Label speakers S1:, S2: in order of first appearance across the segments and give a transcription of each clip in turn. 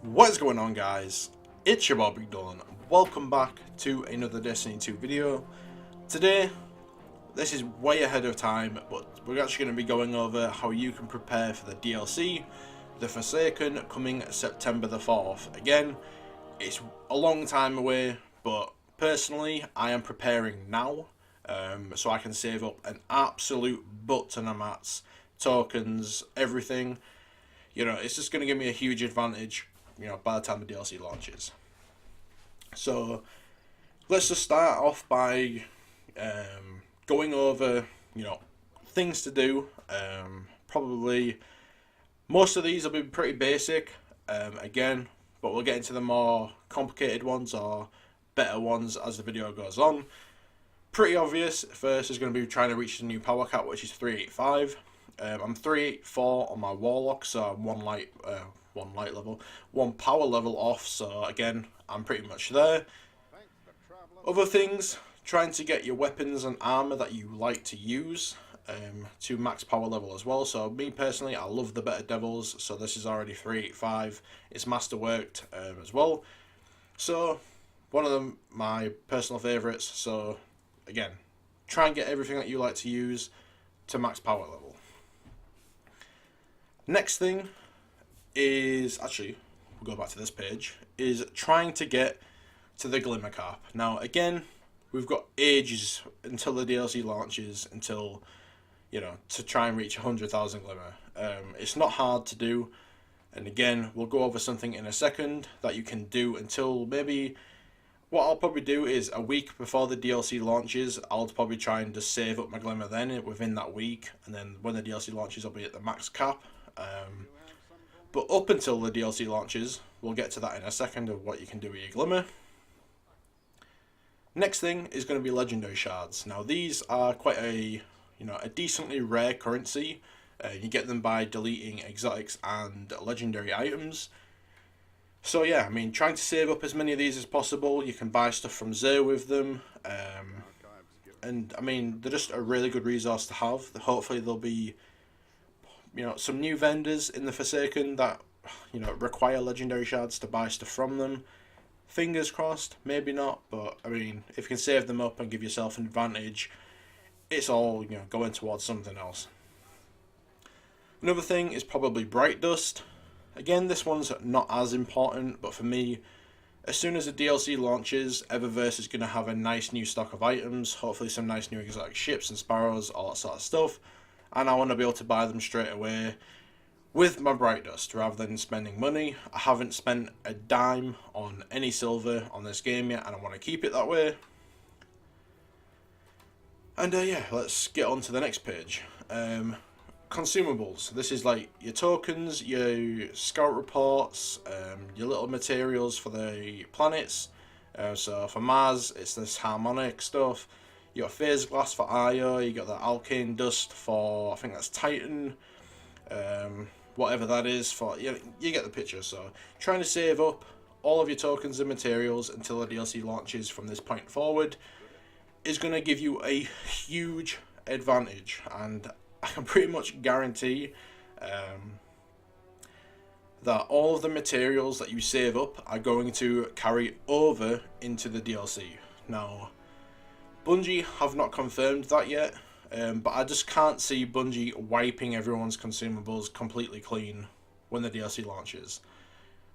S1: What is going on, guys? It's your boy Dyllan. Welcome back to another Destiny 2 video. Today, this is way ahead of time, but we're actually going to be going over how you can prepare for the DLC, The Forsaken, coming September the 4th. Again, it's a long time away, but personally, I am preparing now, so I can save up an absolute butt ton of mats, tokens, everything. You know, it's just going to give me a huge advantage, you know, by the time the DLC launches. So let's just start off by going over, you know, things to do. Probably most of these will be pretty basic, again, but we'll get into the more complicated ones or better ones as the video goes on. Pretty obvious. First is going to be trying to reach the new power cap, which is 385. I'm 384 on my Warlock, so I'm one power level off, so again, I'm pretty much there. Other things, trying to get your weapons and armor that you like to use to max power level as well. So me personally, I love the Better Devils, so this is already 385. It's masterworked as well. So one of them, my personal favorites. So again, try and get everything that you like to use to max power level. Next thing is, actually, we'll go back to this page, is trying to get to the Glimmer Cap. Now, again, we've got ages until the DLC launches, until, you know, to try and reach 100,000 Glimmer. It's not hard to do, and again, we'll go over something in a second that you can do until maybe, what I'll probably do is a week before the DLC launches, I'll probably try and just save up my Glimmer then, within that week, and then when the DLC launches, I'll be at the max cap. But up until the DLC launches, we'll get to that in a second of what you can do with your Glimmer. Next thing is going to be Legendary Shards. Now these are quite a decently rare currency. You get them by deleting exotics and legendary items. So yeah, I mean, trying to save up as many of these as possible. You can buy stuff from Zer with them. And I mean, they're just a really good resource to have. Hopefully there'll be, you know, some new vendors in the Forsaken that, you know, require legendary shards to buy stuff from them. Fingers crossed, maybe not, but I mean, if you can save them up and give yourself an advantage, it's all, you know, going towards something else. Another thing is probably Bright Dust. Again, this one's not as important, but for me, as soon as the DLC launches, Eververse is going to have a nice new stock of items, hopefully some nice new exotic ships and sparrows, all that sort of stuff. And I want to be able to buy them straight away with my Bright Dust rather than spending money. I haven't spent a dime on any silver on this game yet, and I want to keep it that way. And yeah, let's get on to the next page. Consumables. This is like your tokens, your scout reports, your little materials for the planets. So for Mars, it's this harmonic stuff. You got phase glass for Io, you got the alkane dust for, I think that's Titan, whatever that is for, you get the picture. So trying to save up all of your tokens and materials until the DLC launches from this point forward is going to give you a huge advantage, and I can pretty much guarantee that all of the materials that you save up are going to carry over into the DLC. Now, Bungie have not confirmed that yet, but I just can't see Bungie wiping everyone's consumables completely clean when the DLC launches.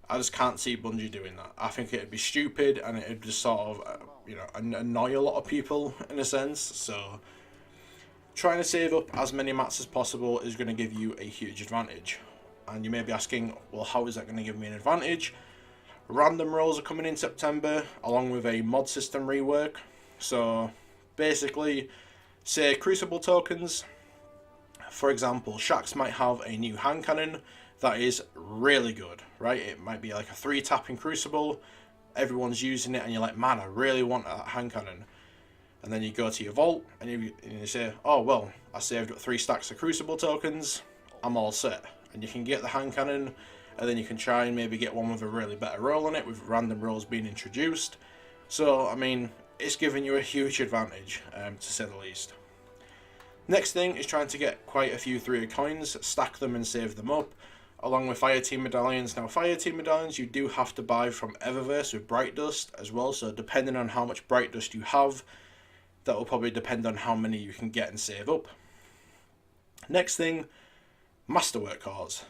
S1: I just can't see Bungie doing that. I think it'd be stupid, and it'd just sort of, you know, annoy a lot of people in a sense. So trying to save up as many mats as possible is going to give you a huge advantage. And you may be asking, well, how is that going to give me an advantage? Random rolls are coming in September, along with a mod system rework. So basically, say Crucible tokens, for example, Shaxx might have a new hand cannon that is really good, right? It might be like a 3-tapping Crucible, everyone's using it, and you're like, man, I really want that hand cannon. And then you go to your vault, and you say, oh, well, I saved up 3 stacks of Crucible tokens, I'm all set. And you can get the hand cannon, and then you can try and maybe get one with a really better roll on it, with random rolls being introduced. So, I mean, it's giving you a huge advantage, to say the least. Next thing is trying to get quite a few 3 coins, stack them and save them up. along with Fire Team medallions. Now, Fire Team medallions you do have to buy from Eververse with Bright Dust as well, so depending on how much Bright Dust you have, that will probably depend on how many you can get and save up. Next thing, Masterwork cores.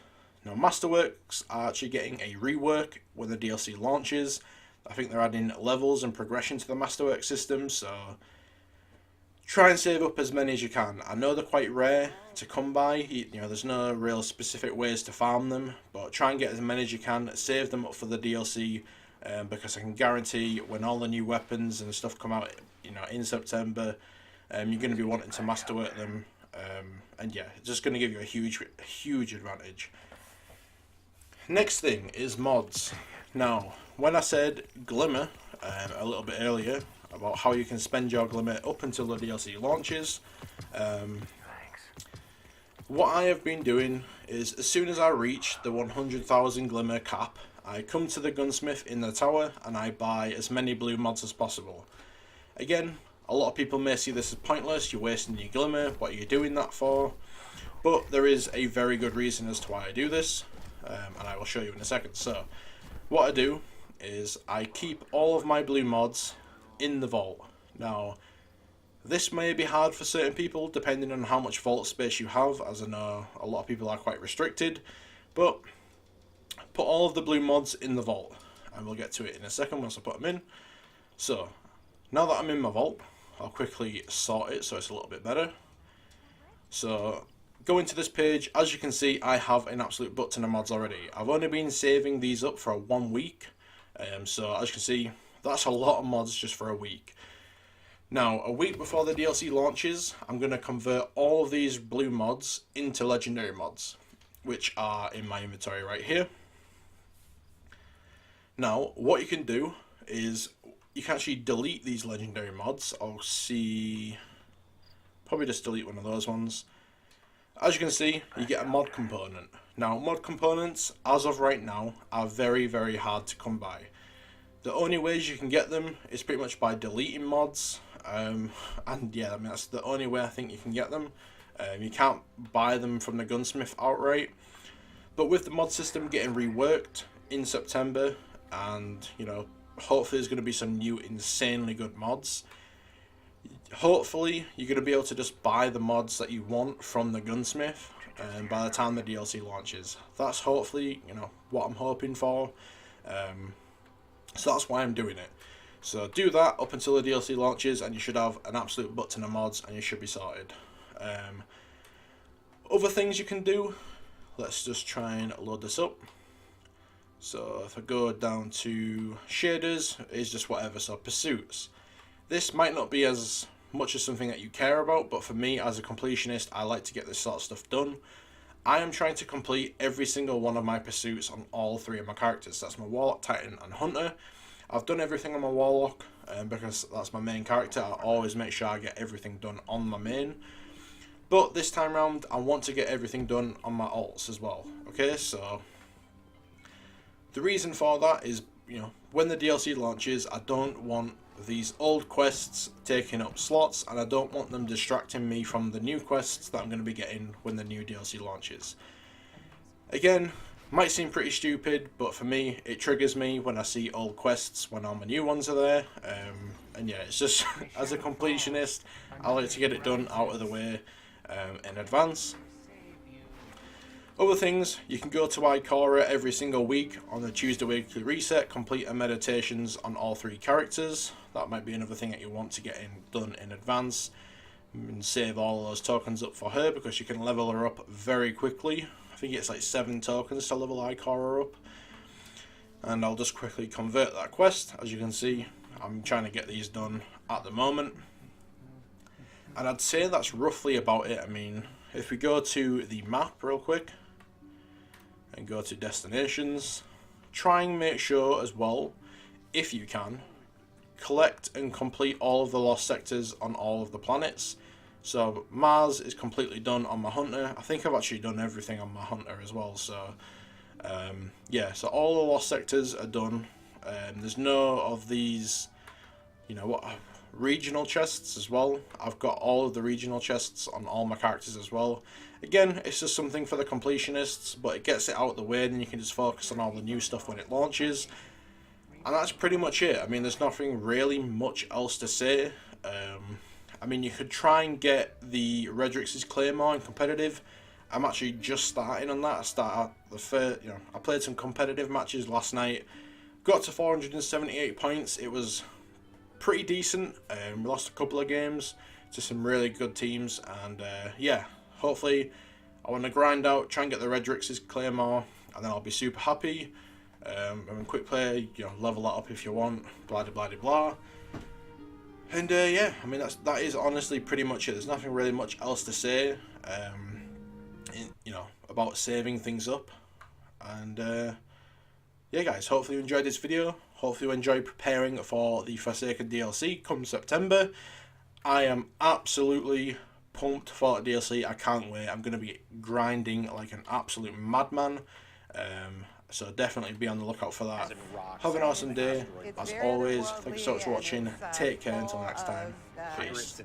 S1: Now, Masterworks are actually getting a rework when the DLC launches. I think they're adding levels and progression to the Masterwork system, so try and save up as many as you can. I know they're quite rare to come by, you know, there's no real specific ways to farm them, but try and get as many as you can, save them up for the DLC, because I can guarantee when all the new weapons and stuff come out, you know, in September, you're going to be wanting to Masterwork them, and yeah, it's just going to give you a huge advantage. Next thing is mods. Now, when I said Glimmer a little bit earlier, about how you can spend your Glimmer up until the DLC launches, what I have been doing is, as soon as I reach the 100,000 Glimmer cap, I come to the gunsmith in the tower and I buy as many blue mods as possible. Again, a lot of people may see this as pointless, you're wasting your Glimmer, what are you doing that for? But there is a very good reason as to why I do this, and I will show you in a second. So, what I do is I keep all of my blue mods in the vault. Now, this may be hard for certain people depending on how much vault space you have, as I know a lot of people are quite restricted, but put all of the blue mods in the vault, and we'll get to it in a second once I put them in. So, now that I'm in my vault, I'll quickly sort it so it's a little bit better. So, go into this page. As you can see, I have an absolute butt ton of mods already. I've only been saving these up for 1 week, so as you can see, that's a lot of mods just for a week. Now, a week before the DLC launches, I'm going to convert all of these blue mods into legendary mods, which are in my inventory right here. Now, what you can do is you can actually delete these legendary mods. I'll see, probably just delete one of those ones. As you can see, you get a mod component. Now, mod components, as of right now, are very hard to come by. The only ways you can get them is pretty much by deleting mods, and yeah, I mean, that's the only way I think you can get them. You can't buy them from the gunsmith outright, but with the mod system getting reworked in September, and you know, hopefully there's going to be some new insanely good mods, hopefully you're going to be able to just buy the mods that you want from the gunsmith, and by the time the DLC launches, that's hopefully, you know, what I'm hoping for. So that's why I'm doing it. So do that up until the DLC launches, and you should have an absolute butt ton of mods, and you should be sorted. Other things you can do, let's just try and load this up. So if I go down to shaders, it's just whatever. So pursuits. This might not be as much as something that you care about, but for me as a completionist, I like to get this sort of stuff done. I am trying to complete every single one of my pursuits on all 3 of my characters. That's my Warlock, Titan and Hunter. I've done everything on my Warlock, because that's my main character. I always make sure I get everything done on my main. But this time around, I want to get everything done on my alts as well. Okay, so the reason for that is, you know, when the DLC launches, I don't want these old quests taking up slots, and I don't want them distracting me from the new quests that I'm going to be getting when the new DLC launches. Again, might seem pretty stupid, but for me, it triggers me when I see old quests when all my new ones are there, and yeah, it's just, as a completionist, I like to get it done out of the way in advance. Other things, you can go to Ikora every single week on the Tuesday weekly reset, complete her meditations on all 3 characters. That might be another thing that you want to get done in advance, and save all those tokens up for her, because you can level her up very quickly. I think it's like 7 tokens to level Ikora up. And I'll just quickly convert that quest. As you can see, I'm trying to get these done at the moment. And I'd say that's roughly about it. I mean, if we go to the map real quick, and go to destinations, try and make sure as well, if you can, collect and complete all of the lost sectors on all of the planets. So Mars is completely done on my Hunter. I think I've actually done everything on my Hunter as well. So yeah, so all the lost sectors are done. There's no of these, you know, regional chests as well. I've got all of the regional chests on all my characters as well. Again, it's just something for the completionists, but it gets it out of the way, and you can just focus on all the new stuff when it launches. And that's pretty much it. I mean, there's nothing really much else to say. I mean, you could try and get the Redrix's Claymore in competitive. I'm actually just starting on that. I played some competitive matches last night. Got to 478 points. It was pretty decent. We lost a couple of games to some really good teams, and yeah, hopefully I want to grind out, try and get the Redrix's Claymore, and then I'll be super happy. And quick play, level that up if you want, blah blah blah blah. And yeah, I mean that is honestly pretty much it. There's nothing really much else to say, about saving things up. And yeah, guys, hopefully you enjoyed this video. Hopefully you enjoy preparing for the Forsaken DLC come September. I am absolutely pumped for the DLC. I can't wait. I'm going to be grinding like an absolute madman. So definitely be on the lookout for that. Have an awesome day. As always, thank you so much for watching. Take care until next time. Peace.